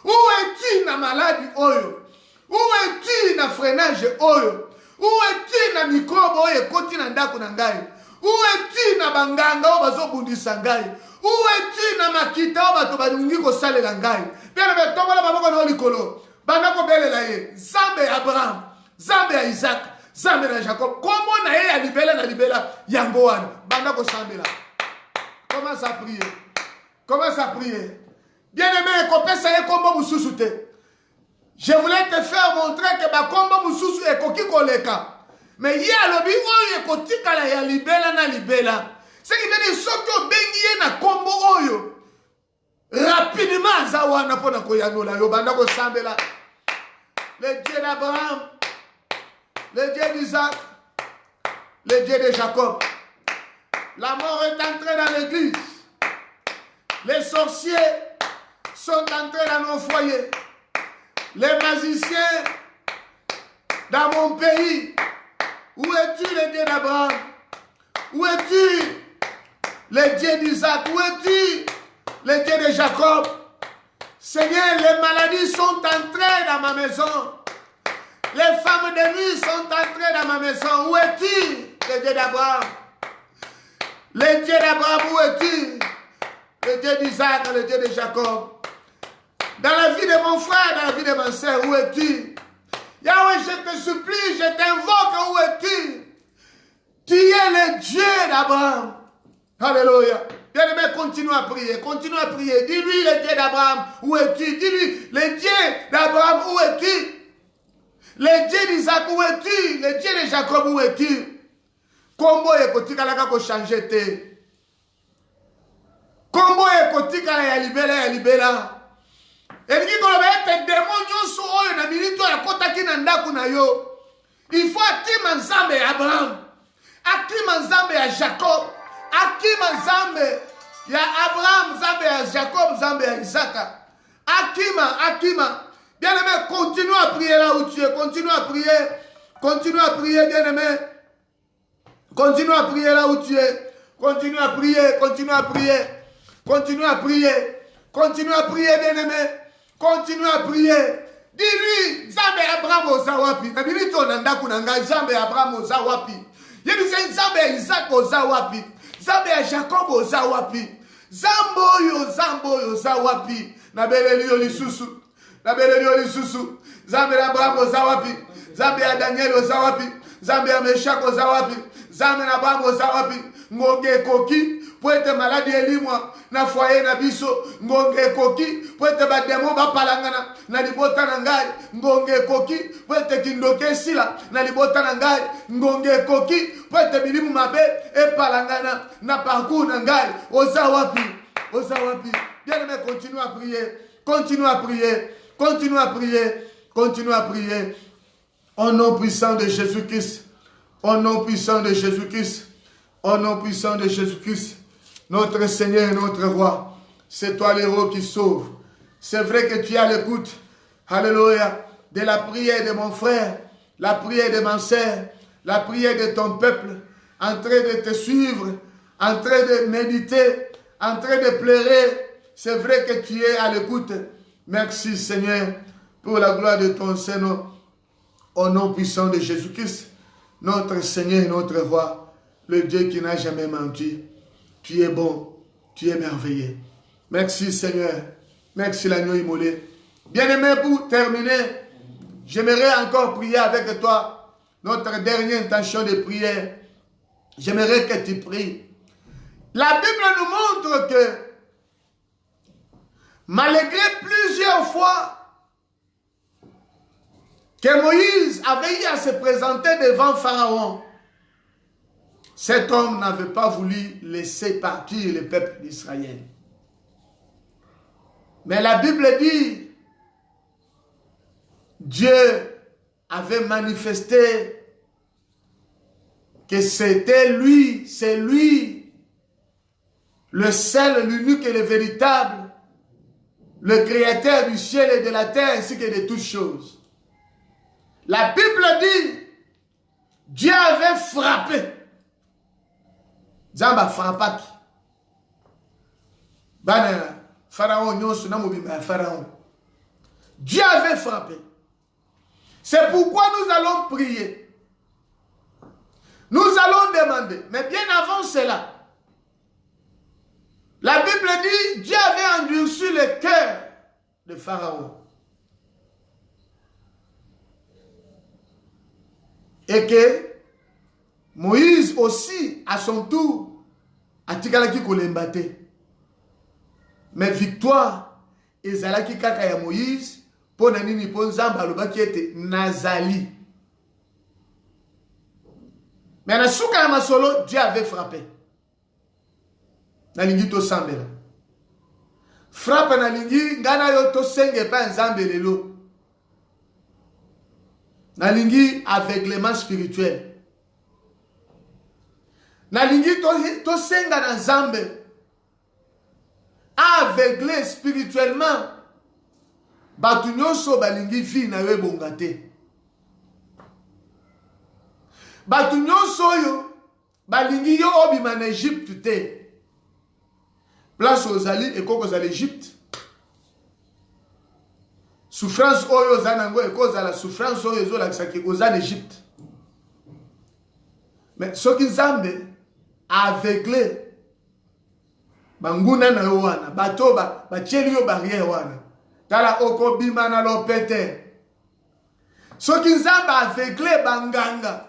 Où es-tu na maladie oyo? Où es-tu na freinage oyo? Où es-tu na microbe oyo ekoti na ndako na ngai? Où es-tu na banganga oyo bazobundisa ngai? Où es-tu na makita oyo bato balingi kosalela ngai? Bien be tombola maboko na likolo. Banda ko belela ye. Nzambe ya Abraham, Nzambe ya Isaac, Nzambe ya Jacob. Kombo na ye ya libela na libela yango wana. Banda ko sambela. Commence à prier. Commence à prier. Bien-aimé, kopesa ye kombo mususu te. Je voulais te faire montrer que ma kombo mususu ekoki koleka. Mais ye alobi oyo ekotika la ya libela na libela. Ce qui veut dire soki obengi ye na kombo oyo. Rapidement azawana pona koyanola yo banda ko sambela. Le Dieu d'Abraham, le Dieu d'Isaac, le Dieu de Jacob. La mort est entrée dans l'église. Les sorciers sont entrés dans nos foyers. Les magiciens dans mon pays. Où es-tu le Dieu d'Abraham? Où es-tu le Dieu d'Isaac? Où es-tu le Dieu de Jacob? Seigneur, les maladies sont entrées dans ma maison. Les femmes de nuit sont entrées dans ma maison. Où es-tu le Dieu d'Abraham? Le Dieu d'Abraham, où es-tu? Le Dieu d'Isaac, le Dieu de Jacob. Dans la vie de mon frère, dans la vie de ma soeur, où es-tu? Yahweh, je te supplie, je t'invoque, où es-tu? Tu es le Dieu d'Abraham. Alléluia. Bien-aimé, continue à prier, continue à prier. Dis-lui le Dieu d'Abraham, où es-tu? Dis-lui le Dieu d'Abraham, où es-tu? Le Dieu d'Isaac, où es-tu? Le Dieu de Jacob, où es-tu? Kombo ekotikalaka ko changer te. Kombo ekotikala ya libela. Elingi koloba ete démon nyonso oyo na minito ya kotaki na ndaku na yo. Il faut akima Nzambe ya Abraham, akima Nzambe ya Jacob, akima Nzambe ya Abraham, Nzambe ya Jacob, Nzambe ya Isaka. Akima. Bien-aimé, continue à prier là où tu es. Continue à prier. Continue à prier, bien-aimé. Continue à prier là où tu es. Continue à prier. Continue à prier. Continue à prier. Continue à prier, bien-aimé. Continue à prier. Dis-lui, Zambe Abraham Ozawapi. Nabili tonanda kunanga Zambe Abraham Ozawapi. Yebise Zambe Isaac Ozawapi. Zambe Jacob Ozawapi. Zambo yo Ozawapi. Nabeleli Olisusu. Nabeleli Olisusu. Zambe Abraham Ozawapi. Zambe Daniel Ozawapi. Zambe Meshach Ozawapi. Zambe Abraham Ozawapi. Ngoge koki. Pour être malade elimwa na foyer na biso ngonge koki pour être ba demo ba palangana na libota na ngai ngonge koki pour être kindoke sila na libota na ngai ngonge koki pour être bilimu mabe e palangana na parcours na ngai ozawapi bien-aimé, continue à prier, continue à prier, continue à prier, continue à prier au nom puissant de Jésus-Christ, au nom puissant de Jésus-Christ, au nom puissant de Jésus-Christ. Notre Seigneur et notre Roi, c'est toi l'héros qui sauve. C'est vrai que tu es à l'écoute, alléluia, de la prière de mon frère, la prière de ma sœur, la prière de ton peuple, en train de te suivre, en train de méditer, en train de pleurer. C'est vrai que tu es à l'écoute. Merci Seigneur, pour la gloire de ton Seigneur, au nom puissant de Jésus-Christ, notre Seigneur et notre Roi, le Dieu qui n'a jamais menti. Tu es bon, tu es merveilleux. Merci Seigneur. Merci l'agneau immolé. Bien-aimé, pour terminer, j'aimerais encore prier avec toi. Notre dernière intention de prière. J'aimerais que tu pries. La Bible nous montre que malgré plusieurs fois que Moïse avait eu à se présenter devant Pharaon, cet homme n'avait pas voulu laisser partir le peuple d'Israël. Mais la Bible dit, Dieu avait manifesté que c'était lui, c'est lui, le seul, l'unique et le véritable, le créateur du ciel et de la terre ainsi que de toutes choses. La Bible dit, Dieu avait frappé. Zamba frappaki. Bana Pharaon nyonso na mobimba Pharaon. Dieu avait frappé. C'est pourquoi nous allons prier. Nous allons demander. Mais bien avant cela, la Bible dit Dieu avait endurci le cœur de Pharaon. Et que Moïse aussi, à son tour, a tikalaki kolembate. Mais victoire, ezalaki kaka ya Moïse, pour nini po nzamba alobaki ete nazali. Mais na suka ya masolo, Dieu avait frappé. Nalingi to sambela. Frappe nalingi, ngana yo to senge pa nzambe lelo. Nalingi aveuglement spirituel. Nalingi to senga na nzambe. Aveuglé spirituellement. Batu nyonso balingi vi na yo ebonga te. Batu nyonso yo balingi yo obima na Egypte te. Place ozali ekoko za l'Egypte. Souffrance oyo zanango ekoza la souffrance oyo ezolakisa ki oza l'Egypte. Mais soki nzambe aveuglé banguna na yo wana bato batieli yo barrière wana tala okobima na lopete. Soki nzambe aveuglé banganga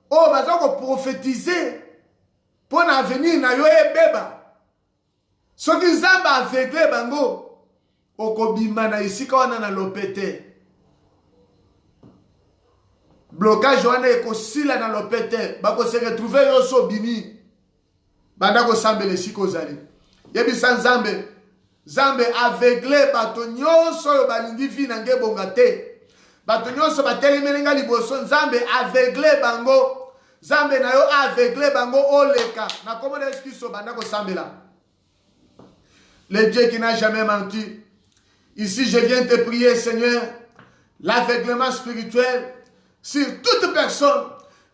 o baza ko prophétiser pour l'avenir na yo ebeba. Soki nzambe aveuglé bango okobima na isika wana na lopete. Blocage wana ekosila na lopete bako se retrouver yo so bimi banda ko sambele siko zali. Yebisa nzambe Zambe aveuglé bato nyonso yo balingi vi na ngebonga te. Bato nyonso batelemelenga liboso nzambe aveuglé bango. Zambe na yo aveuglé bango oleka na komona Yesu Kristo banda ko sambela. Le Dieu qui n'a jamais menti, Ici, je viens te prier, Seigneur, l'aveuglement spirituel sur toute personne,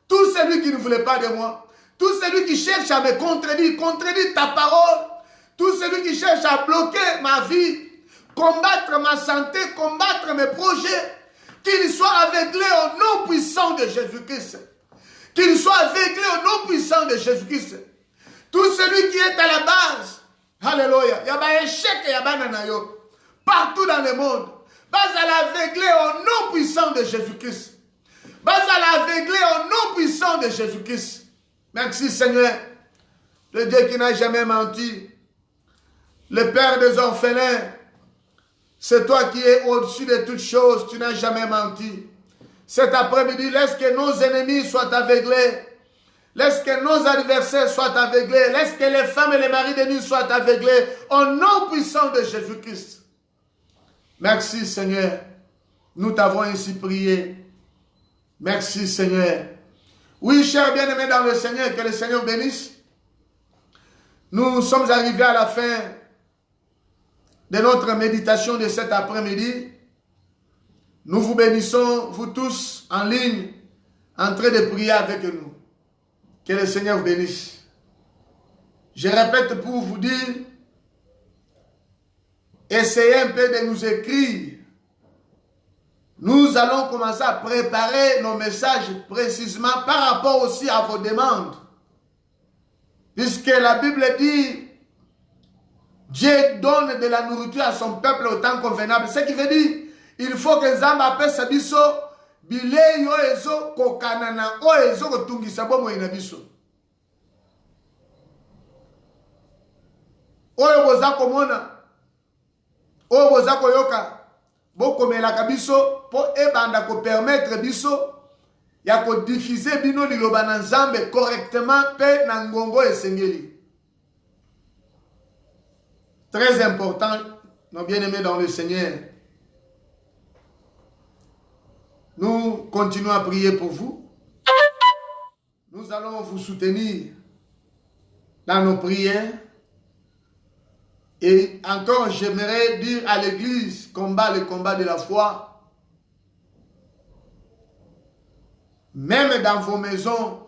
tout celui qui ne voulait pas de moi, tout celui qui cherche à me contredire ta parole, tout celui qui cherche à bloquer ma vie, combattre ma santé, combattre mes projets, qu'il soit aveuglé au nom puissant de Jésus-Christ. Qu'il soit aveuglé au nom puissant de Jésus-Christ. Tout celui qui est à la base, alléluia, il y a un échec et il y a un partout dans le monde. Bas à l'aveugler au nom puissant de Jésus-Christ. Bas à l'aveugler au nom puissant de Jésus-Christ. Merci Seigneur, le Dieu qui n'a jamais menti, le Père des orphelins. C'est toi qui es au-dessus de toutes choses, tu n'as jamais menti. Cet après-midi, laisse que nos ennemis soient aveuglés. Laisse que nos adversaires soient aveuglés. Laisse que les femmes et les maris de nuit soient aveuglés. Au nom puissant de Jésus-Christ. Merci Seigneur. Nous t'avons ainsi prié. Merci Seigneur. Oui, chers bien-aimés dans le Seigneur, que le Seigneur bénisse. Nous sommes arrivés à la fin de notre méditation de cet après-midi. Nous vous bénissons, vous tous en ligne, en train de prier avec nous. Que le Seigneur vous bénisse. Je répète pour vous dire, essayez un peu de nous écrire. Nous allons commencer à préparer nos messages précisément par rapport aussi à vos demandes. Puisque la Bible dit, Dieu donne de la nourriture à son peuple au temps convenable. Ce qui veut dire, il faut que Nzamba appelle sa biso, bilei yo ezo kokanana o ezo kotungisa bomo ina biso. Oyo boza komona, oyo boza koyoka, boko melaka biso, po ebanda ko permettre biso, ya ko diffuser bino liloba na Nzambe correctement pe na ngongo esengeli. Très important, nos bien-aimés dans le Seigneur. Nous continuons à prier pour vous. Nous allons vous soutenir dans nos prières. Et encore, j'aimerais dire à l'Église, combat le combat de la foi. Même dans vos maisons,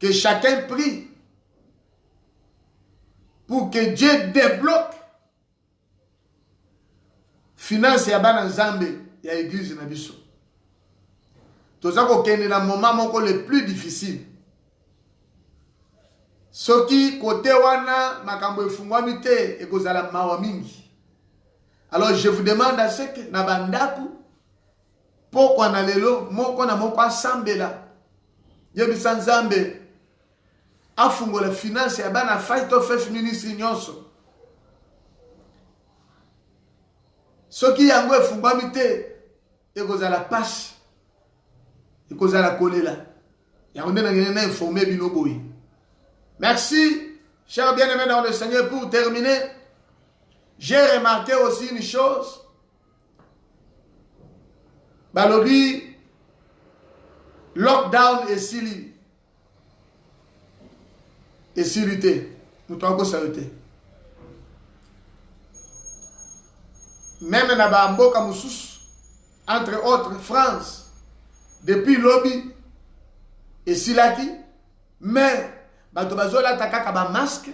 que chacun prie pour que Dieu débloque finance ya bana Nzambe ya église na biso. Toza ko kende na moment moko le plus difficile. Soki kote wana makambo efungwami te ekozala mawa mingi. Alors je vous demande à ce que na bandaku pokwa na lelo moko na moko asambela. Yebisa Nzambe afungola finance ya bana Fight of Faith Ministry nyonso. Soki yango efungwami te ekozala pasi ekozala kolela yango nde na informer bino boyi. Merci chers bien-aimés dans le Seigneur. Pour terminer, j'ai remarqué aussi une chose. Balobi lockdown et sili et silité nous t'en saluter. Même na Bamboka Moussous, entre autres France, depuis lobby et Silaki, mais bato bazola takaka ba masque,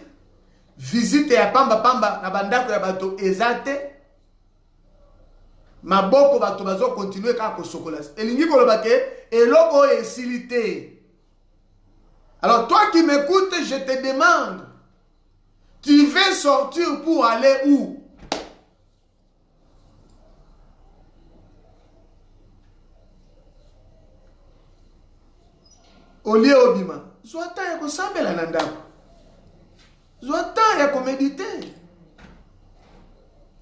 visite ya pamba pamba na bandako ya bato ezate, maboko bato bazo continuer kaka kosokola. Elingi koloba ke eloko esilité. Alors toi qui m'écoutes, je te demande, tu veux sortir pour aller où? Olie obima, zoata ya kosambela na ndako. Zoata ya komedite.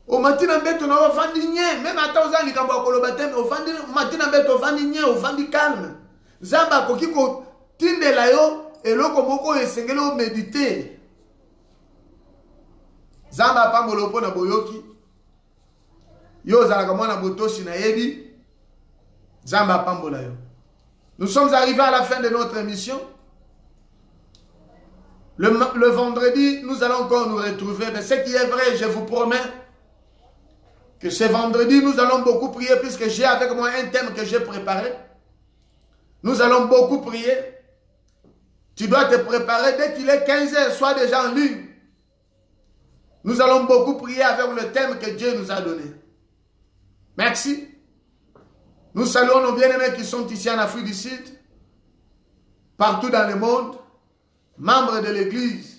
O matina mbeto na ofandi nye, même ata ozangi kambo akoloba te, ofandi matina mbeto ofandi nye, ofandi calme. Zamba kokiko tindela yo eloko moko esengeli o medite. Zamba pambolo po na boyoki. Yo zalaka mwana botoshi na yebi. Zamba pambola yo. Nous sommes arrivés à la fin de notre émission. Le vendredi, nous allons encore nous retrouver. Mais ce qui est vrai, je vous promets que ce vendredi, nous allons beaucoup prier puisque j'ai avec moi un thème que j'ai préparé. Nous allons beaucoup prier. Tu dois te préparer dès qu'il est 15 h, sois déjà en ligne. Nous allons beaucoup prier avec le thème que Dieu nous a donné. Merci. Nous saluons nos bien-aimés qui sont ici en Afrique du Sud, partout dans le monde, membres de l'Église.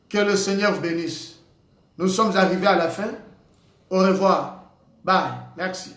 Que le Seigneur vous bénisse. Nous sommes arrivés à la fin. Au revoir. Bye. Merci.